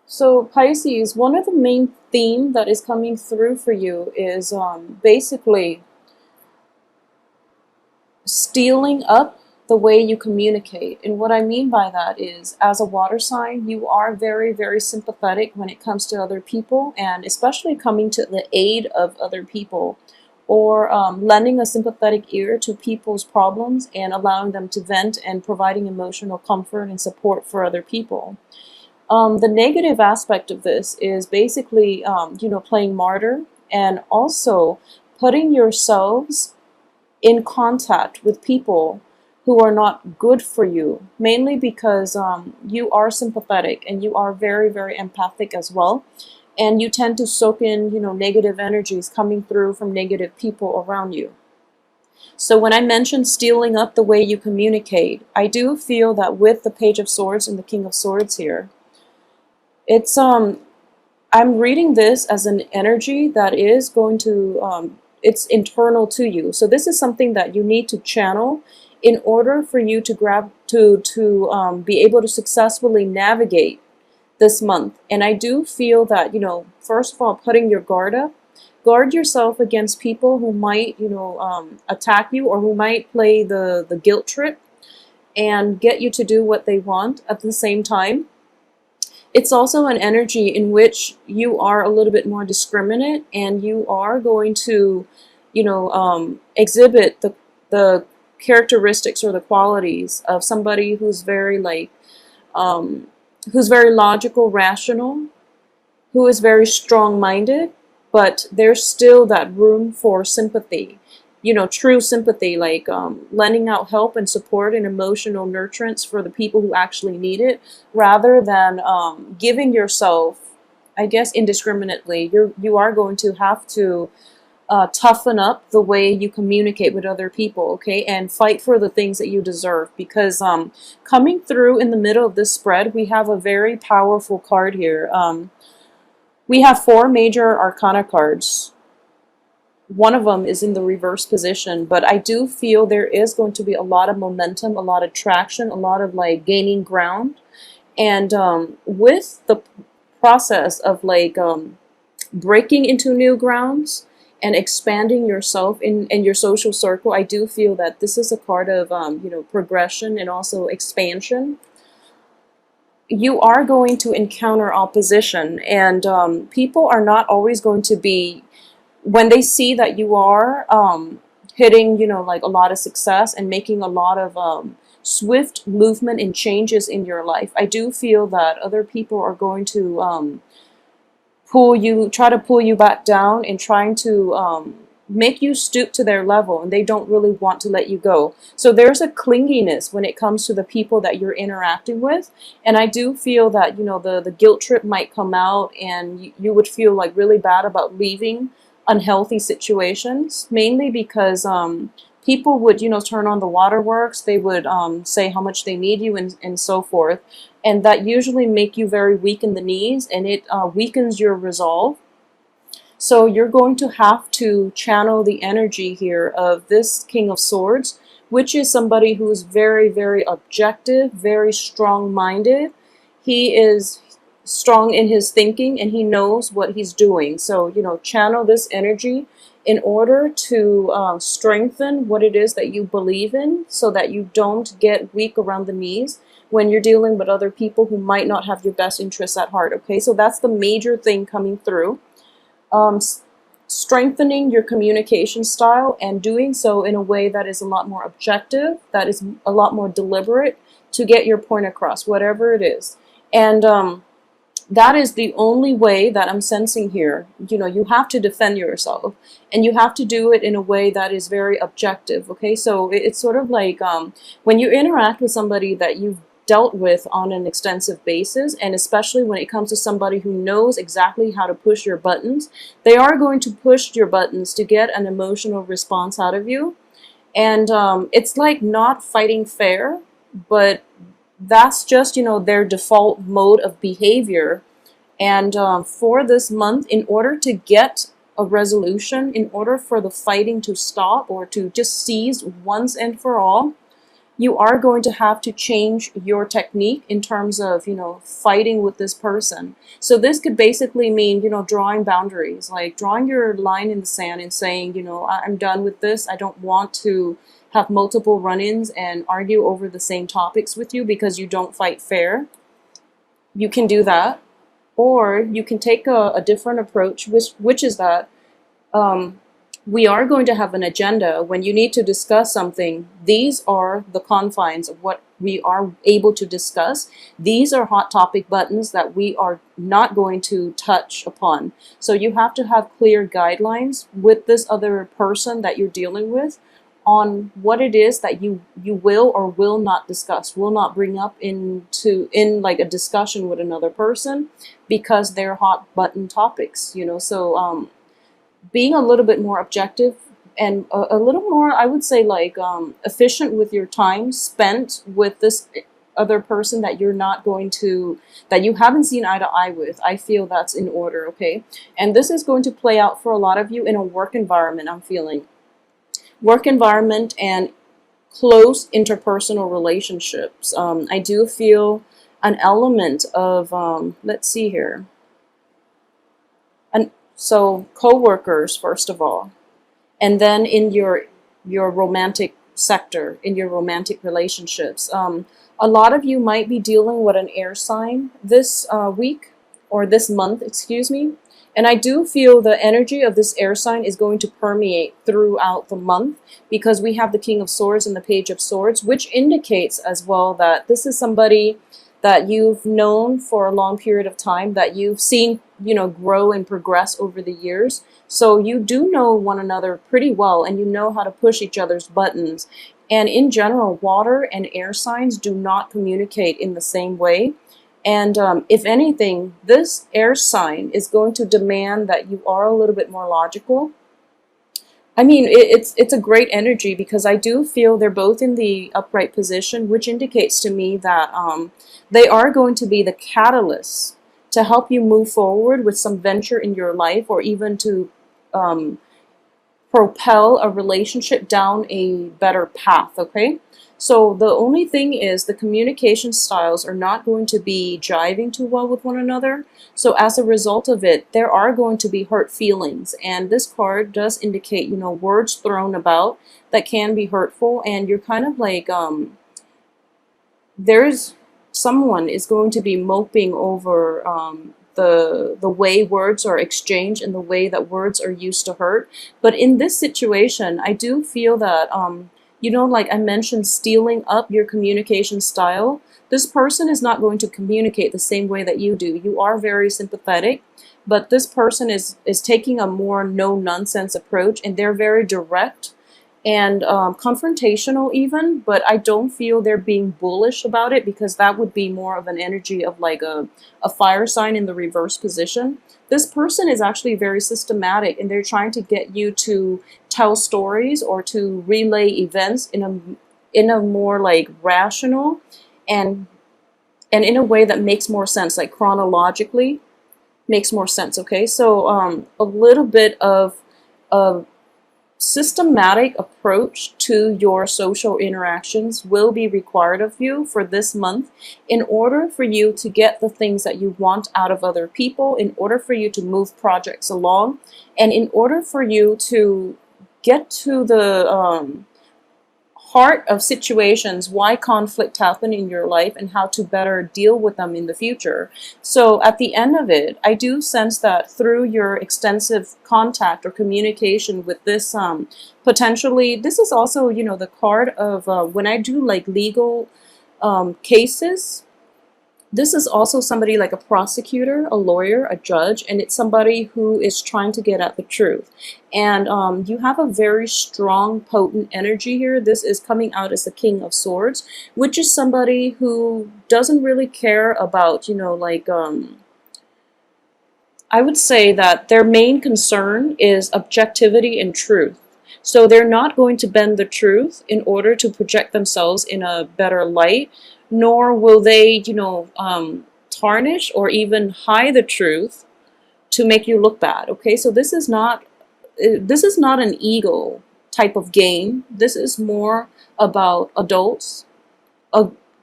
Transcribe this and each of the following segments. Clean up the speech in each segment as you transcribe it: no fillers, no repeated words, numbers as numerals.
So Pisces, one of the main theme that is coming through for you is basically stealing up the way you communicate. And what I mean by that is, as a water sign, you are very, very sympathetic when it comes to other people, and especially coming to the aid of other people, or lending a sympathetic ear to people's problems and allowing them to vent and providing emotional comfort and support for other people. The negative aspect of this is basically, playing martyr and also putting yourselves in contact with people who are not good for you, mainly because you are sympathetic and you are very, very empathic as well. And you tend to soak in, negative energies coming through from negative people around you. So when I mentioned stealing up the way you communicate, I do feel that with the Page of Swords and the King of Swords here, it's I'm reading this as an energy that is going to it's internal to you. So this is something that you need to channel in order for you to grab to be able to successfully navigate this month. And I do feel that, first of all, putting your guard up, guard yourself against people who might, attack you, or who might play the guilt trip and get you to do what they want at the same time. It's also an energy in which you are a little bit more discriminate, and you are going to, exhibit the characteristics or the qualities of somebody who's very who's very logical, rational, who is very strong-minded, but there's still that room for sympathy, true sympathy, like lending out help and support and emotional nurturance for the people who actually need it, rather than giving yourself, I guess, indiscriminately. You are going to have to toughen up the way you communicate with other people, okay, and fight for the things that you deserve. Because coming through in the middle of this spread, we have a very powerful card here. We have four major arcana cards. One of them is in the reverse position, but I do feel there is going to be a lot of momentum, a lot of traction, a lot of gaining ground. And with the process of breaking into new grounds and expanding yourself in your social circle, I do feel that this is a card of progression and also expansion. You are going to encounter opposition, and people are not always going to be, when they see that you are hitting, a lot of success and making a lot of swift movement and changes in your life, I do feel that other people are going to try to pull you back down and trying to make you stoop to their level, and they don't really want to let you go. So there's a clinginess when it comes to the people that you're interacting with, and I do feel that the guilt trip might come out, and you would feel really bad about leaving unhealthy situations, mainly because people would turn on the waterworks. They would say how much they need you, and so forth, and that usually make you very weak in the knees, and it weakens your resolve. So you're going to have to channel the energy here of this King of Swords, which is somebody who is very, very objective, very strong-minded. He is strong in his thinking, and he knows what he's doing. So, channel this energy in order to strengthen what it is that you believe in, so that you don't get weak around the knees when you're dealing with other people who might not have your best interests at heart, okay? So that's the major thing coming through. Strengthening your communication style, and doing so in a way that is a lot more objective, that is a lot more deliberate to get your point across, whatever it is. And that is the only way that I'm sensing here. You have to defend yourself, and you have to do it in a way that is very objective, okay? So it's sort of like when you interact with somebody that you've dealt with on an extensive basis, and especially when it comes to somebody who knows exactly how to push your buttons, they are going to push your buttons to get an emotional response out of you. And it's like not fighting fair, but that's just, their default mode of behavior. And for this month, in order to get a resolution, in order for the fighting to stop or to just cease once and for all, you are going to have to change your technique in terms of, fighting with this person. So this could basically mean, drawing boundaries, like drawing your line in the sand and saying, I'm done with this. I don't want to have multiple run-ins and argue over the same topics with you because you don't fight fair. You can do that. Or you can take a different approach, which is that um, we are going to have an agenda. When you need to discuss something, these are the confines of what we are able to discuss. These are hot topic buttons that we are not going to touch upon. So you have to have clear guidelines with this other person that you're dealing with on what it is that you will or will not discuss, will not bring up in like a discussion with another person, because they're hot button topics. So being a little bit more objective and a little more, I would say, like efficient with your time spent with this other person that that you haven't seen eye to eye with. I feel that's in order, okay? And this is going to play out for a lot of you in a work environment. I'm feeling work environment and close interpersonal relationships. I do feel an element of let's see here. So co-workers, first of all, and then in your romantic sector, in your romantic relationships. A lot of you might be dealing with an air sign this week, or this month, excuse me. And I do feel the energy of this air sign is going to permeate throughout the month, because we have the King of Swords and the Page of Swords, which indicates as well that this is somebody that you've known for a long period of time, that you've seen, grow and progress over the years. So you do know one another pretty well, and you know how to push each other's buttons. And in general, water and air signs do not communicate in the same way. And if anything, this air sign is going to demand that you are a little bit more logical. I mean, it's a great energy, because I do feel they're both in the upright position, which indicates to me that they are going to be the catalyst to help you move forward with some venture in your life, or even to propel a relationship down a better path, okay? So the only thing is, the communication styles are not going to be jiving too well with one another. So as a result of it, there are going to be hurt feelings. And this card does indicate, words thrown about that can be hurtful. And you're kind of like, there's someone is going to be moping over the way words are exchanged and the way that words are used to hurt. But in this situation, I do feel that like I mentioned, stealing up your communication style. This person is not going to communicate the same way that you do. You are very sympathetic, but this person is taking a more no-nonsense approach, and they're very direct and confrontational even, but I don't feel they're being bullish about it, because that would be more of an energy of like a fire sign in the reverse position. This person is actually very systematic, and they're trying to get you to tell stories or to relay events in a more like rational and in a way that makes more sense, like chronologically makes more sense. Okay, so a little bit of systematic approach to your social interactions will be required of you for this month, in order for you to get the things that you want out of other people, in order for you to move projects along, and in order for you to get to the heart of situations, why conflict happen in your life, and how to better deal with them in the future. So at the end of it, I do sense that through your extensive contact or communication with this, potentially, this is also, the card of when I do like legal cases. This is also somebody like a prosecutor, a lawyer, a judge, and it's somebody who is trying to get at the truth. And you have a very strong, potent energy here. This is coming out as the King of Swords, which is somebody who doesn't really care about, I would say that their main concern is objectivity and truth. So they're not going to bend the truth in order to project themselves in a better light, nor will they, tarnish or even hide the truth to make you look bad. Okay, so this is not an ego type of game. This is more about adults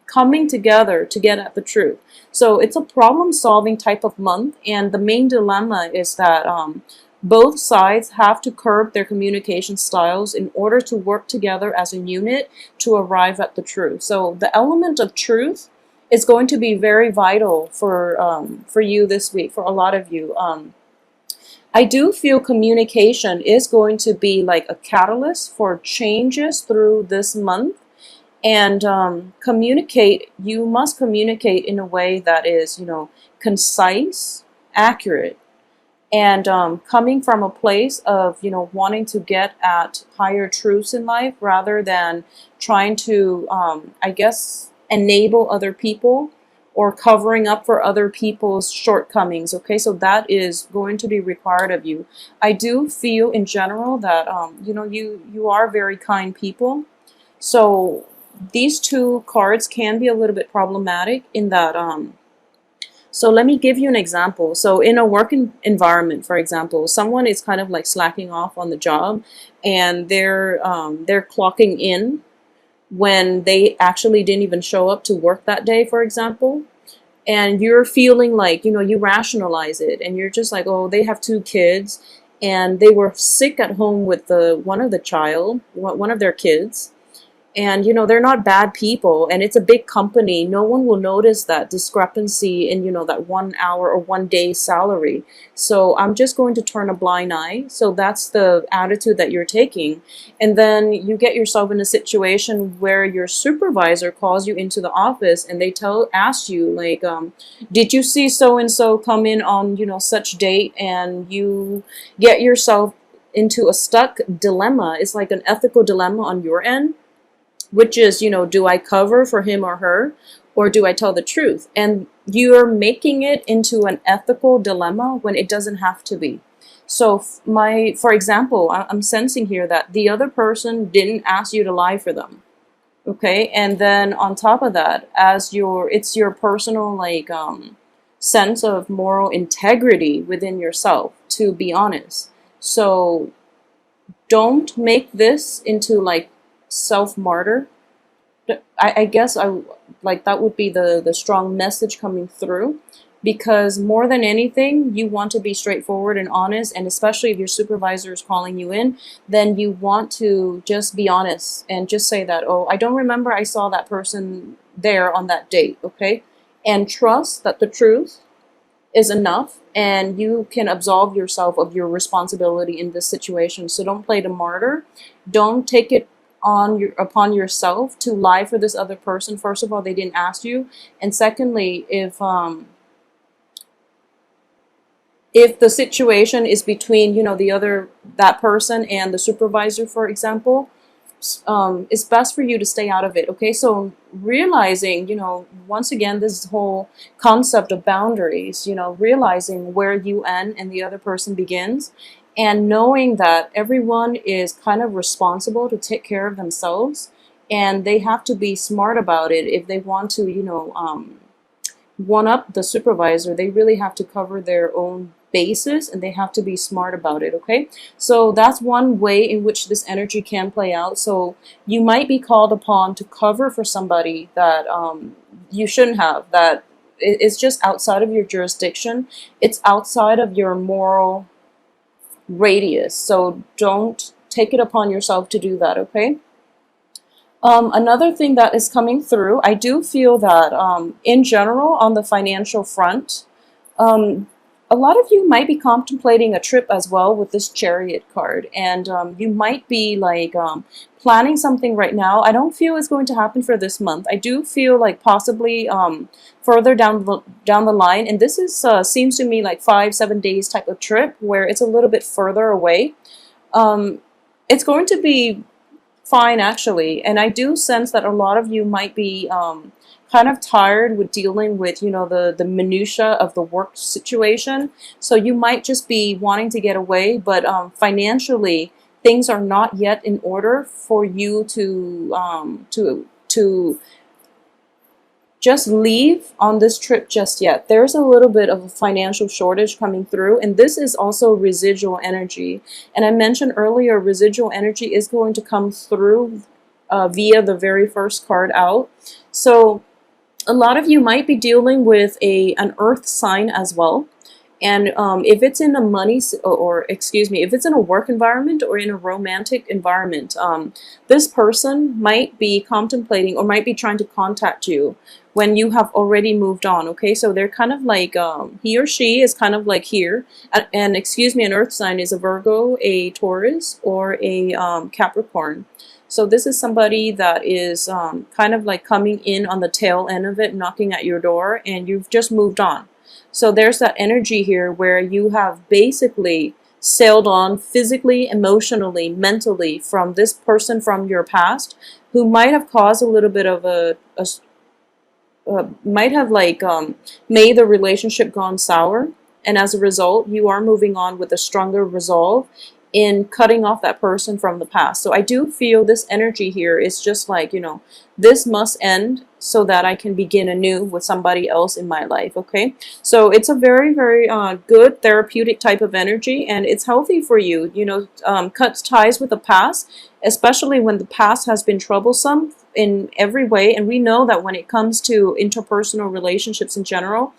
coming together to get at the truth. So it's a problem-solving type of month, and the main dilemma is that both sides have to curb their communication styles in order to work together as a unit to arrive at the truth. So the element of truth is going to be very vital for you this week, for a lot of you. I do feel communication is going to be like a catalyst for changes through this month. And you must communicate in a way that is, concise, accurate, and coming from a place of, wanting to get at higher truths in life rather than trying to, I guess, enable other people or covering up for other people's shortcomings. Okay, so that is going to be required of you. I do feel in general that, you are very kind people. So these two cards can be a little bit problematic in that, so let me give you an example. So in a working environment, for example, someone is kind of like slacking off on the job, and they're clocking in when they actually didn't even show up to work that day, for example. And you're feeling like, you rationalize it, and you're just like, oh, they have 2 kids, and they were sick at home with one of their kids. And, they're not bad people, and it's a big company. No one will notice that discrepancy in, that 1 hour or 1 day salary. So I'm just going to turn a blind eye. So that's the attitude that you're taking. And then you get yourself in a situation where your supervisor calls you into the office, and they ask you, like, did you see so-and-so come in on, such date? And you get yourself into a stuck dilemma. It's like an ethical dilemma on your end, which is, do I cover for him or her, or do I tell the truth? And you're making it into an ethical dilemma when it doesn't have to be. So for example, I'm sensing here that the other person didn't ask you to lie for them. Okay, and then on top of that, it's your personal, like, sense of moral integrity within yourself, to be honest. So don't make this into like self-martyr. I guess that would be the strong message coming through, because more than anything, you want to be straightforward and honest, and especially if your supervisor is calling you in, then you want to just be honest and just say that, oh, I don't remember I saw that person there on that date, okay? And trust that the truth is enough, and you can absolve yourself of your responsibility in this situation. So don't play the martyr. Don't take it upon yourself to lie for this other person. First of all, they didn't ask you, and secondly, if the situation is between that person and the supervisor, for example, it's best for you to stay out of it. Okay, so realizing, once again, this whole concept of boundaries, realizing where you end and the other person begins, and knowing that everyone is kind of responsible to take care of themselves, and they have to be smart about it. If they want to, one up the supervisor, they really have to cover their own basis, and they have to be smart about it. Okay, so that's one way in which this energy can play out. So you might be called upon to cover for somebody that you shouldn't have, that it's just outside of your jurisdiction, it's outside of your moral radius. So don't take it upon yourself to do that. Okay, another thing that is coming through, I do feel that in general on the financial front, a lot of you might be contemplating a trip as well with this Chariot card, and you might be like planning something right now. I don't feel it's going to happen for this month. I do feel like possibly further down the line, and this is seems to me like 5-7 days type of trip where it's a little bit further away. It's going to be fine, actually, and I do sense that a lot of you might be kind of tired with dealing with, the minutia of the work situation. So you might just be wanting to get away, but financially, things are not yet in order for you to just leave on this trip just yet. There's a little bit of a financial shortage coming through, and this is also residual energy. And I mentioned earlier, residual energy is going to come through via the very first card out. So a lot of you might be dealing with an earth sign as well. And if it's in a or excuse me, if it's in a work environment or in a romantic environment, this person might be contemplating or might be trying to contact you when you have already moved on. Okay, so they're kind of like, he or she is kind of like here. And excuse me, an earth sign is a Virgo, a Taurus, or a Capricorn. So this is somebody that is kind of like coming in on the tail end of it, knocking at your door, and you've just moved on. So there's that energy here where you have basically sailed on physically, emotionally, mentally from this person from your past who might have caused a little bit of might have like made the relationship gone sour. And as a result, you are moving on with a stronger resolve in cutting off that person from the past. So I do feel this energy here is just like, you know, this must end so that I can begin anew with somebody else in my life, okay? So it's a very, very good therapeutic type of energy, and it's healthy for you, you know, cuts ties with the past, especially when the past has been troublesome in every way. And we know that when it comes to interpersonal relationships in general,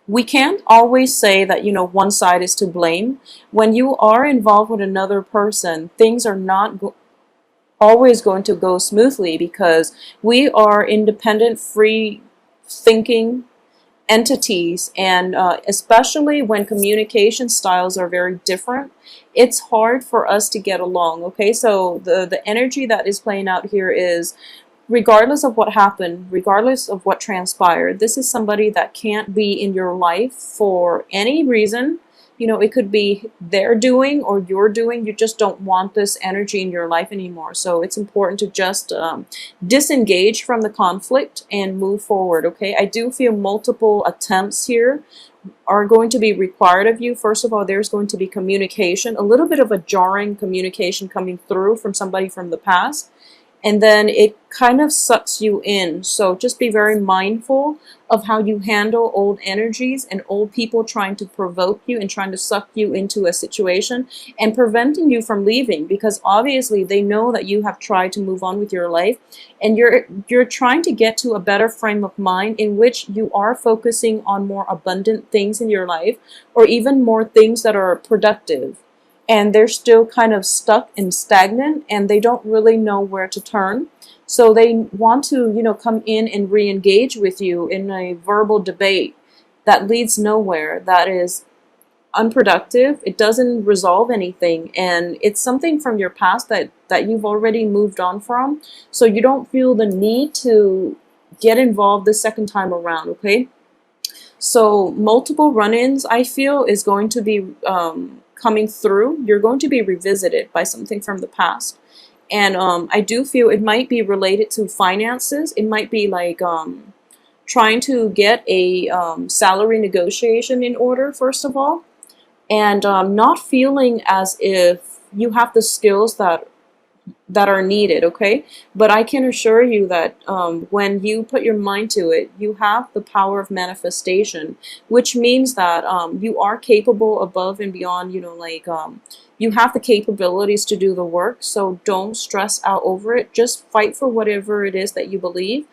we can't always say that, you know, one side is to blame. When you are involved with another person, things are not always going to go smoothly because we are independent, free thinking entities. And especially when communication styles are very different, it's hard for us to get along. Okay, so the energy that is playing out here is, regardless of what happened, regardless of what transpired, this is somebody that can't be in your life for any reason. You know, it could be their doing or your doing. You just don't want this energy in your life anymore. So it's important to just disengage from the conflict and move forward, okay? I do feel multiple attempts here are going to be required of you. First of all, there's going to be communication, a little bit of a jarring communication coming through from somebody from the past. And then it kind of sucks you in. So just be very mindful of how you handle old energies and old people trying to provoke you and trying to suck you into a situation and preventing you from leaving, because obviously they know that you have tried to move on with your life and you're trying to get to a better frame of mind in which you are focusing on more abundant things in your life, or even more things that are productive. And they're still kind of stuck and stagnant and they don't really know where to turn. So they want to, you know, come in and re-engage with you in a verbal debate that leads nowhere, that is unproductive. It doesn't resolve anything, and it's something from your past that you've already moved on from. So you don't feel the need to get involved the second time around, okay? So multiple run-ins, I feel, is going to be coming through. You're going to be revisited by something from the past. And I do feel it might be related to finances. It might be like trying to get a salary negotiation in order, first of all. And not feeling as if you have the skills that are needed, okay? But I can assure you that when you put your mind to it, you have the power of manifestation, which means that you are capable above and beyond, you know, like you have the capabilities to do the work. So don't stress out over it. Just fight for whatever it is that you believe,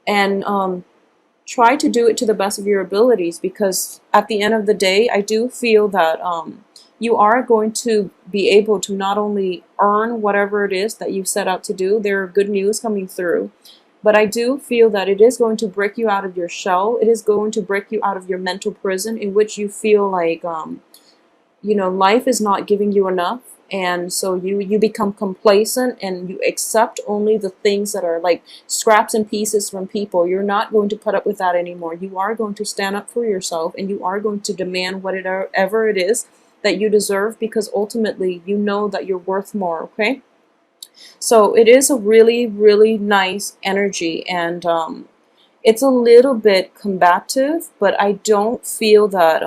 and try to do it to the best of your abilities, because at the end of the day, I do feel that you are going to be able to not only earn whatever it is that you set out to do. There are good news coming through, but I do feel that it is going to break you out of your shell. It is going to break you out of your mental prison in which you feel like, you know, life is not giving you enough. And so you become complacent and you accept only the things that are like scraps and pieces from people. You're not going to put up with that anymore. You are going to stand up for yourself, and you are going to demand whatever it is that you deserve, because ultimately you know that you're worth more, okay? So it is a really, really nice energy, and it's a little bit combative, but I don't feel that,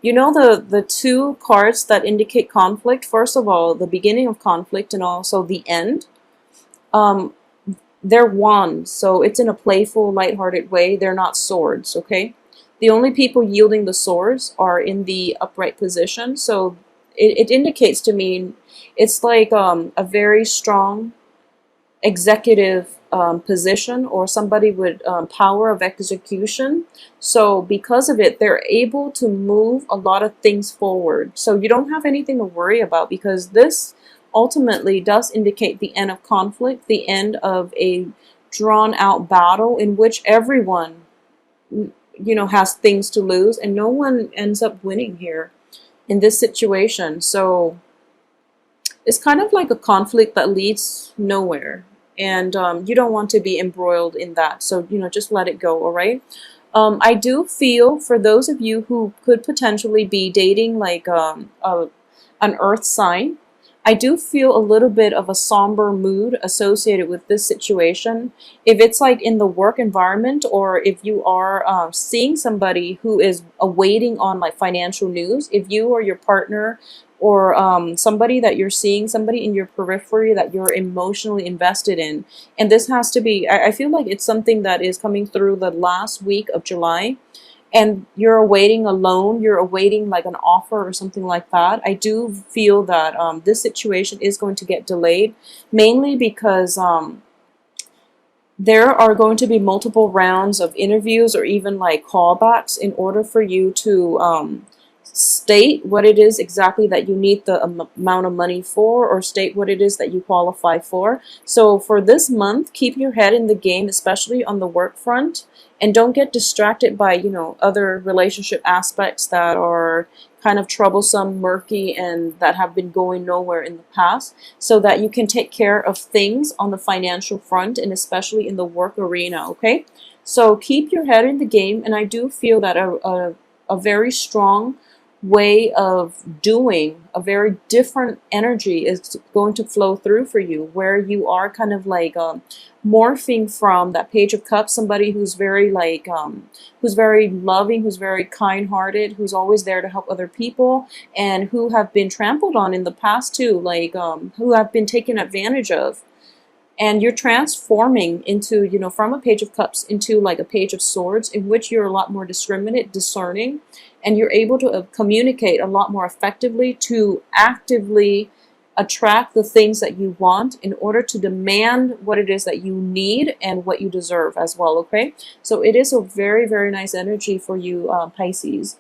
you know, the two cards that indicate conflict, first of all, the beginning of conflict and also the end, they're wands, so it's in a playful, lighthearted way. They're not swords, okay? The only people yielding the swords are in the upright position. So it indicates to me it's like a very strong executive position, or somebody with power of execution. So because of it, they're able to move a lot of things forward. So you don't have anything to worry about, because this ultimately does indicate the end of conflict, the end of a drawn out battle in which everyone, has things to lose, and no one ends up winning here in this situation. So it's kind of like a conflict that leads nowhere, and you don't want to be embroiled in that. So just let it go. All right. I do feel for those of you who could potentially be dating like an earth sign, I do feel a little bit of a somber mood associated with this situation. If it's like in the work environment, or if you are seeing somebody who is awaiting on like financial news, if you or your partner, or somebody that you're seeing, somebody in your periphery that you're emotionally invested in, and this has to be, I feel like it's something that is coming through the last week of July, and you're awaiting a loan, you're awaiting like an offer or something like that. I do feel that this situation is going to get delayed, mainly because there are going to be multiple rounds of interviews, or even like callbacks, in order for you to state what it is exactly that you need the amount of money for, or state what it is that you qualify for. So for this month, keep your head in the game, especially on the work front, and don't get distracted by other relationship aspects that are kind of troublesome, murky, and that have been going nowhere in the past, so that you can take care of things on the financial front, and especially in the work arena. Okay, so keep your head in the game, and I do feel that a very strong way of doing, a very different energy is going to flow through for you, where you are kind of like morphing from that Page of Cups, somebody who's very like who's very loving, who's very kind-hearted, who's always there to help other people, and who have been trampled on in the past too, like who have been taken advantage of. And you're transforming into, from a Page of Cups into like a Page of Swords, in which you're a lot more discriminate, discerning, and you're able to communicate a lot more effectively to actively attract the things that you want, in order to demand what it is that you need and what you deserve as well. Okay, so it is a very, very nice energy for you, Pisces.